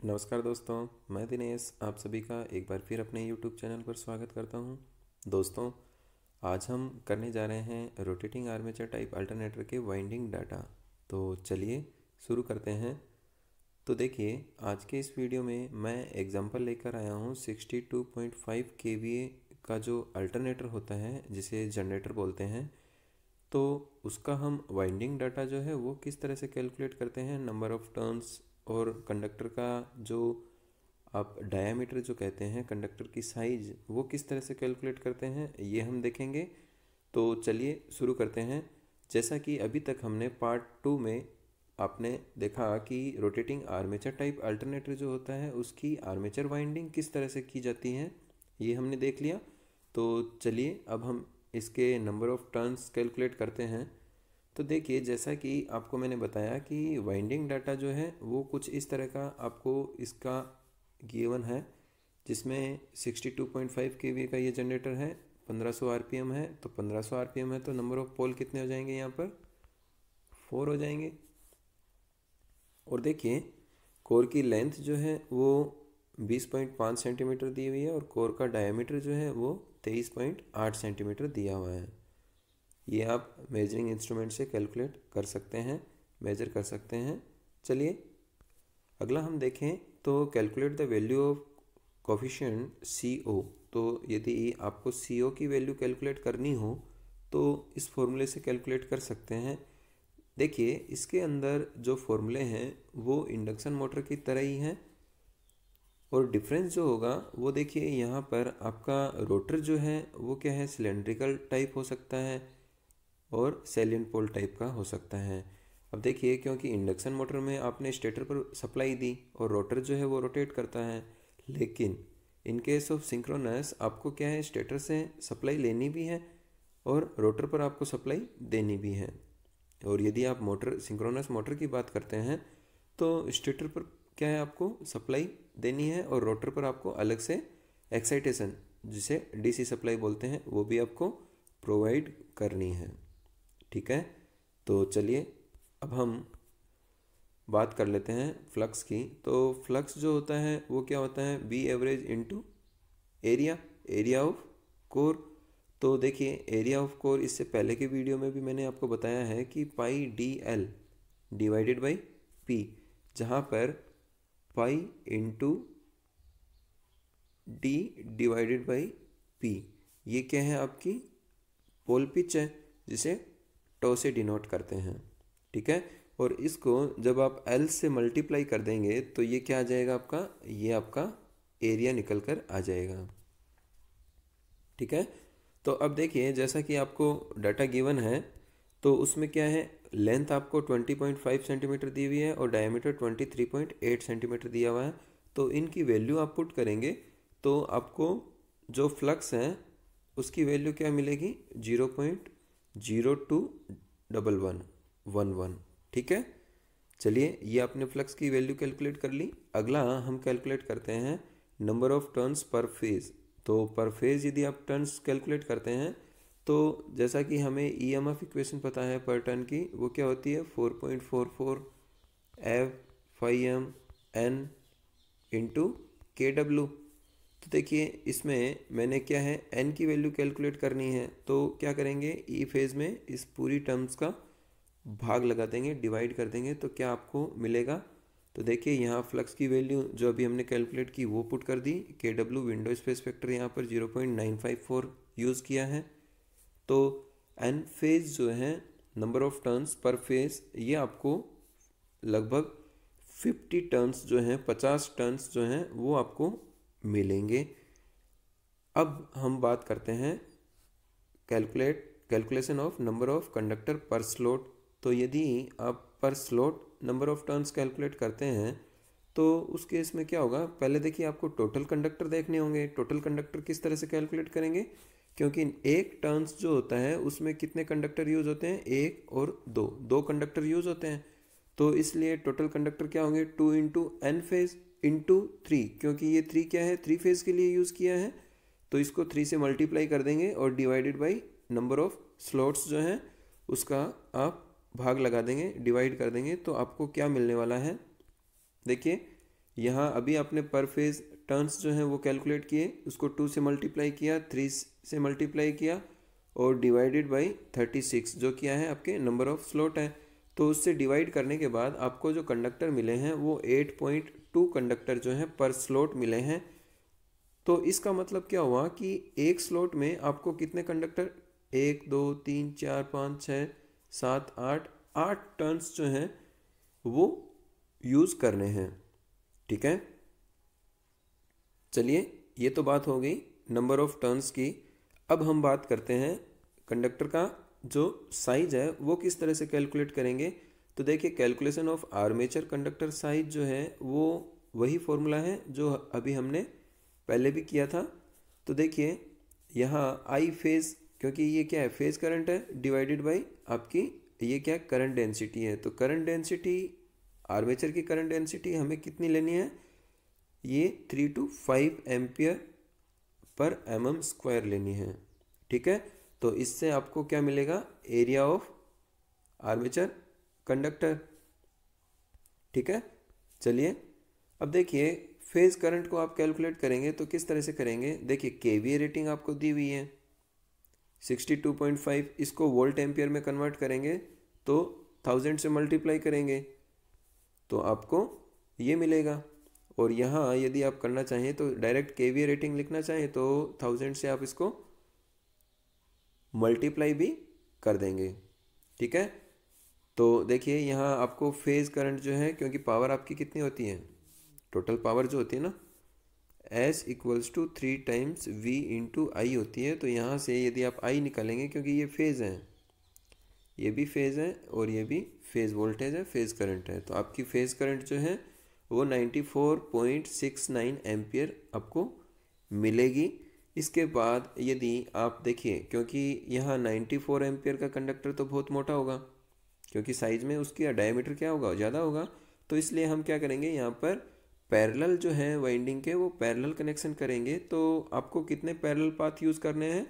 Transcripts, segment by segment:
नमस्कार दोस्तों, मैं दिनेश आप सभी का एक बार फिर अपने YouTube चैनल पर स्वागत करता हूं। दोस्तों, आज हम करने जा रहे हैं रोटेटिंग आर्मेचर टाइप अल्टरनेटर के वाइंडिंग डाटा। तो चलिए शुरू करते हैं। तो देखिए, आज के इस वीडियो में मैं एग्जांपल लेकर आया हूं 62.5 kVA का जो अल्टरनेटर होता है जिसे जनरेटर बोलते हैं। तो उसका हम वाइंडिंग डाटा जो है वो किस तरह से कैलकुलेट करते हैं, नंबर ऑफ टर्न्स और कंडक्टर का जो आप डायामीटर जो कहते हैं, कंडक्टर की साइज, वो किस तरह से कैलकुलेट करते हैं ये हम देखेंगे। तो चलिए शुरू करते हैं। जैसा कि अभी तक हमने पार्ट 2 में आपने देखा कि रोटेटिंग आर्मेचर टाइप अल्टरनेटर जो होता है उसकी आर्मेचर वाइंडिंग किस तरह से की जाती है ये हमने देख लिया। तो चलिए अब हम इसके नंबर ऑफ टर्न्स कैलकुलेट करते हैं। तो देखिए, जैसा कि आपको मैंने बताया कि वाइंडिंग डाटा जो है वो कुछ इस तरह का आपको इसका गिवन है, जिसमें 62.5 kVA का ये जनरेटर है, 1500 आरपीएम है। तो 1500 आरपीएम है तो नंबर ऑफ पोल कितने हो जाएंगे, यहाँ पर 4 हो जाएंगे। और देखिए, कोर की लेंथ जो है वो 20.5 सेंटीमीटर दी हुई है और कोर का डायमीटर जो है वो 23.8 सेंटीमीटर दिया हुआ है। ये आप मेजरिंग इंस्ट्रूमेंट से कैलकुलेट कर सकते हैं, मेजर कर सकते हैं। चलिए अगला हम देखें तो calculate the value of coefficient CO। तो यदि आपको CO की वैल्यू कैलकुलेट करनी हो तो इस फॉर्मूले से कैलकुलेट कर सकते हैं। देखिए, इसके अंदर जो फॉर्मूले हैं वो इंडक्शन मोटर की तरह ही हैं, और डिफरेंस जो होगा वो देखिए, यहाँ पर आपका रोटर जो है वो क्या है, सिलेंड्रिकल टाइप हो सकता है और सैलिएंट पोल टाइप का हो सकता है। अब देखिए, क्योंकि इंडक्शन मोटर में आपने स्टेटर पर सप्लाई दी और रोटर जो है वो रोटेट करता है, लेकिन इन केस ऑफ सिंक्रोनस आपको क्या है, स्टेटर से सप्लाई लेनी भी है और रोटर पर आपको सप्लाई देनी भी है। और यदि आप मोटर सिंक्रोनस मोटर की बात करते हैं तो स्टेटर पर क्या है, आपको सप्लाई देनी है और रोटर पर आपको अलग से एक्साइटेशन, जिसे DC सप्लाई बोलते हैं, वो भी आपको प्रोवाइड करनी है। ठीक है, तो चलिए अब हम बात कर लेते हैं फ्लक्स की। तो फ्लक्स जो होता है वो क्या होता है, B average into area of core. तो देखिए, एरिया ऑफ कोर इससे पहले के वीडियो में भी मैंने आपको बताया है कि पाई DL डिवाइडेड बाई P, जहाँ पर pi into D divided by P ये क्या है, आपकी पोल पिच है जिसे टो से डिनोट करते हैं। ठीक है, और इसको जब आप L से मल्टीप्लाई कर देंगे तो ये क्या आ जाएगा, आपका ये आपका एरिया निकल कर आ जाएगा। ठीक है, तो अब देखिए, जैसा कि आपको डाटा गिवन है तो उसमें क्या है, लेंथ आपको 20.5 सेंटीमीटर दी हुई है और डायमीटर 23.8 सेंटीमीटर दिया हुआ है। तो इनकी वैल्यू आप पुट करेंगे तो आपको जो फ्लक्स है उसकी वैल्यू क्या मिलेगी, 0.021111। ठीक है, चलिए ये आपने फ्लक्स की वैल्यू कैलकुलेट कर ली। अगला हम कैलकुलेट करते हैं number of turns per phase. तो पर फेज यदि आप टर्न्स कैलकुलेट करते हैं तो जैसा कि हमें EMF इक्वेशन पता है पर टर्न की, वो क्या होती है, 4.44 F/m N इंटू KW। तो देखिए, इसमें मैंने क्या है, N की वैल्यू कैलकुलेट करनी है तो क्या करेंगे, E फेज में इस पूरी टर्म्स का भाग लगा देंगे, डिवाइड कर देंगे, तो क्या आपको मिलेगा। तो देखिए, यहाँ फ्लक्स की वैल्यू जो अभी हमने कैलकुलेट की वो पुट कर दी, KW विंडो स्पेस फैक्टर यहाँ पर 0.954 यूज़ किया है। तो N फेज जो है, number of turns per phase, ये आपको लगभग 50 टर्न्स जो हैं, 50 टर्न्स जो हैं वो आपको मिलेंगे। अब हम बात करते हैं calculation of number of conductor पर स्लॉट। तो यदि आप पर slot number of turns calculate करते हैं तो उस केस में क्या होगा, पहले देखिए आपको टोटल कंडक्टर देखने होंगे। टोटल कंडक्टर किस तरह से कैलकुलेट करेंगे, क्योंकि एक टर्न्स जो होता है उसमें कितने कंडक्टर यूज होते हैं, एक और दो कंडक्टर यूज होते हैं। तो इसलिए टोटल कंडक्टर क्या होंगे, 2 इंटू N फेज इंटू 3, क्योंकि ये 3 क्या है, 3 फेज के लिए यूज़ किया है। तो इसको 3 से मल्टीप्लाई कर देंगे और divided by number of slots जो हैं उसका आप भाग लगा देंगे, डिवाइड कर देंगे, तो आपको क्या मिलने वाला है, देखिए यहाँ अभी आपने पर फेज टर्न्स जो हैं वो कैलकुलेट किए, उसको 2 से मल्टीप्लाई किया, 3 से मल्टीप्लाई किया और डिवाइडेड बाई 36 जो किया है आपके नंबर ऑफ स्लॉट है। तो उससे डिवाइड करने के बाद आपको जो कंडक्टर मिले हैं वो 8.2 कंडक्टर जो हैं पर स्लॉट मिले हैं। तो इसका मतलब क्या हुआ कि एक स्लॉट में आपको कितने कंडक्टर, 1 2 3 4 5 6 7 8 टर्न्स जो हैं वो यूज़ करने हैं। ठीक है, चलिए ये तो बात हो गई नंबर ऑफ टर्न्स की। अब हम बात करते हैं कंडक्टर का जो साइज है वो किस तरह से कैलकुलेट करेंगे। तो देखिए calculation of armature conductor size जो है वो वही फॉर्मूला है जो अभी हमने पहले भी किया था। तो देखिए यहाँ आई फेज, क्योंकि ये क्या है फेज करंट है, डिवाइडेड बाई आपकी ये क्या करंट डेंसिटी है। तो करंट डेंसिटी, आर्मेचर की करंट डेंसिटी हमें कितनी लेनी है, ये 3 to 5 ampere per mm square लेनी है। ठीक है, तो इससे आपको क्या मिलेगा, एरिया ऑफ आर्मेचर कंडक्टर। ठीक है, चलिए अब देखिए फेज करंट को आप कैलकुलेट करेंगे तो किस तरह से करेंगे। देखिए केवीए रेटिंग आपको दी हुई है 62.5, इसको वोल्ट एम्पियर में कन्वर्ट करेंगे तो 1000 से मल्टीप्लाई करेंगे तो आपको ये मिलेगा। और यहाँ यदि आप करना चाहें तो डायरेक्ट केवीए रेटिंग लिखना चाहें तो 1000 से आप इसको मल्टीप्लाई भी कर देंगे। ठीक है, तो देखिए यहाँ आपको फेज करंट जो है, क्योंकि पावर आपकी कितनी होती है, टोटल पावर जो होती है ना, S equals to 3 times V into I होती है। तो यहाँ से यदि आप I निकालेंगे, क्योंकि ये फेज़ है, ये भी फेज़ है और ये भी फेज़ वोल्टेज है, फेज़ करंट है, तो आपकी फेज़ करंट जो है वो 94.69 एम्पियर आपको मिलेगी। इसके बाद यदि आप देखिए, क्योंकि यहाँ 94 एम्पियर का कंडक्टर तो बहुत मोटा होगा, क्योंकि साइज में उसकी डायमीटर क्या होगा, ज़्यादा होगा, तो इसलिए हम क्या करेंगे यहाँ पर पैरेलल जो है वाइंडिंग के वो पैरेलल कनेक्शन करेंगे। तो आपको कितने पैरेलल पाथ यूज़ करने हैं,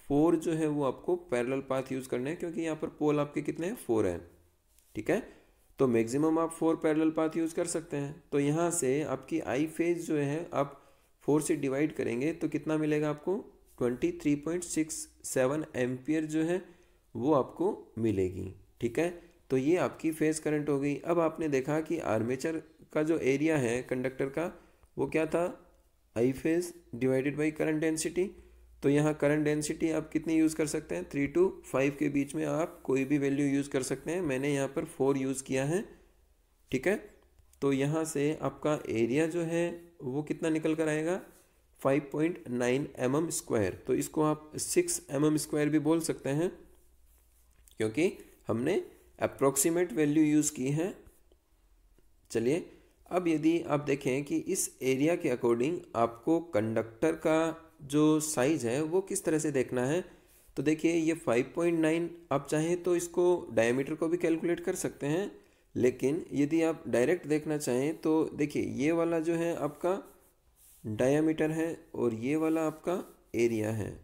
4 जो है वो आपको पैरेलल पाथ यूज़ करने हैं, क्योंकि यहाँ पर पोल आपके कितने हैं, 4 हैं। ठीक है, तो मैक्सिमम आप 4 पैरेलल पाथ यूज़ कर सकते हैं। तो यहाँ से आपकी आई फेज जो है आप 4 से डिवाइड करेंगे तो कितना मिलेगा आपको, 23.67 एम्पियर जो है वो आपको मिलेगी। ठीक है, तो ये आपकी फेज करंट हो गई। अब आपने देखा कि आर्मेचर का जो एरिया है कंडक्टर का वो क्या था, I phase divided by current density. तो यहाँ करंट डेंसिटी आप कितनी यूज़ कर सकते हैं, 3 to 5 के बीच में आप कोई भी वैल्यू यूज़ कर सकते हैं। मैंने यहाँ पर 4 यूज़ किया है। ठीक है, तो यहाँ से आपका एरिया जो है वो कितना निकल कर आएगा, 5.9 mm स्क्वायर। तो इसको आप 6 mm स्क्वायर भी बोल सकते हैं, क्योंकि हमने अप्रोक्सीमेट वैल्यू यूज़ की है। चलिए अब यदि आप देखें कि इस एरिया के अकॉर्डिंग आपको कंडक्टर का जो साइज है वो किस तरह से देखना है। तो देखिए ये 5.9, आप चाहें तो इसको डायमीटर को भी कैलकुलेट कर सकते हैं, लेकिन यदि आप डायरेक्ट देखना चाहें तो देखिए ये वाला जो है आपका डायमीटर है और ये वाला आपका एरिया है।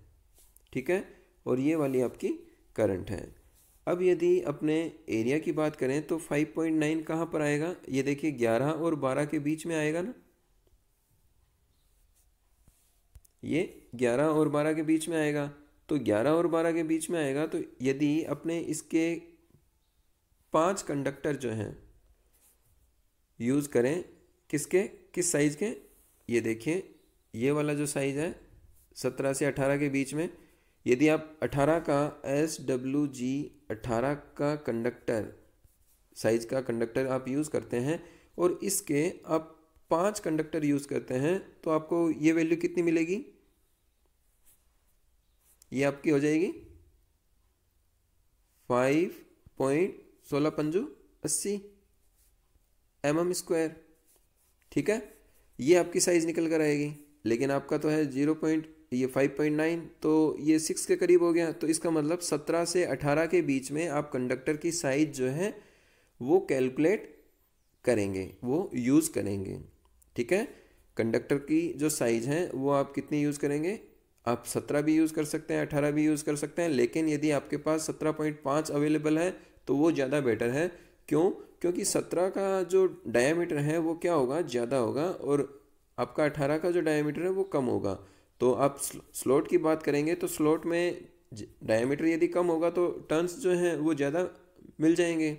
ठीक है, और ये वाली आपकी करंट है। अब यदि अपने एरिया की बात करें तो 5.9 कहाँ पर आएगा, ये देखिए 11 और 12 के बीच में आएगा ना, ये 11 और 12 के बीच में आएगा। तो 11 और 12 के बीच में आएगा, तो यदि अपने इसके 5 कंडक्टर जो हैं यूज़ करें, किसके, किस साइज़ के, ये देखिए ये वाला जो साइज़ है 17 से 18 के बीच में, यदि आप 18 का SWG 18 का कंडक्टर साइज का कंडक्टर आप यूज़ करते हैं और इसके आप 5 कंडक्टर यूज़ करते हैं तो आपको ये वैल्यू कितनी मिलेगी, ये आपकी हो जाएगी 5.16 mm स्क्वायर। ठीक है, ये आपकी साइज़ निकल कर आएगी, लेकिन आपका तो है 5.9, तो ये 6 के करीब हो गया। तो इसका मतलब 17 से 18 के बीच में आप कंडक्टर की साइज जो है वो कैलकुलेट करेंगे, वो यूज़ करेंगे। ठीक है, कंडक्टर की जो साइज है वो आप कितनी यूज़ करेंगे, आप 17 भी यूज़ कर सकते हैं, 18 भी यूज़ कर सकते हैं, लेकिन यदि आपके पास 17.5 अवेलेबल है तो वो ज़्यादा बेटर है। क्यों, क्योंकि 17 का जो डायामीटर है वो क्या होगा, ज़्यादा होगा, और आपका 18 का जो डायामीटर है वो कम होगा। तो आप स्लॉट की बात करेंगे तो स्लॉट में डायामीटर यदि कम होगा तो टर्न्स जो हैं वो ज़्यादा मिल जाएंगे,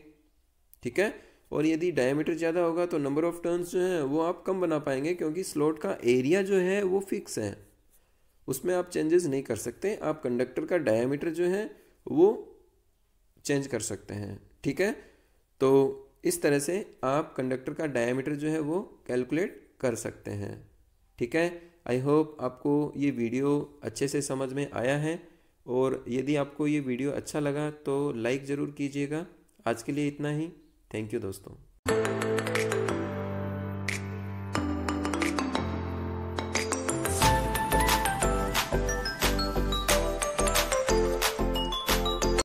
ठीक है। और यदि डायमीटर ज़्यादा होगा तो नंबर ऑफ टर्न्स जो हैं वो आप कम बना पाएंगे, क्योंकि स्लॉट का एरिया जो है वो फिक्स है, उसमें आप चेंजेस नहीं कर सकते। आप कंडक्टर का डायमीटर जो है वो चेंज कर सकते हैं, ठीक है। तो इस तरह से आप कंडक्टर का डायमीटर जो है वो कैलकुलेट कर सकते हैं, ठीक है। आई होप आपको ये वीडियो अच्छे से समझ में आया है, और यदि आपको ये वीडियो अच्छा लगा तो लाइक ज़रूर कीजिएगा। आज के लिए इतना ही। थैंक यू दोस्तों।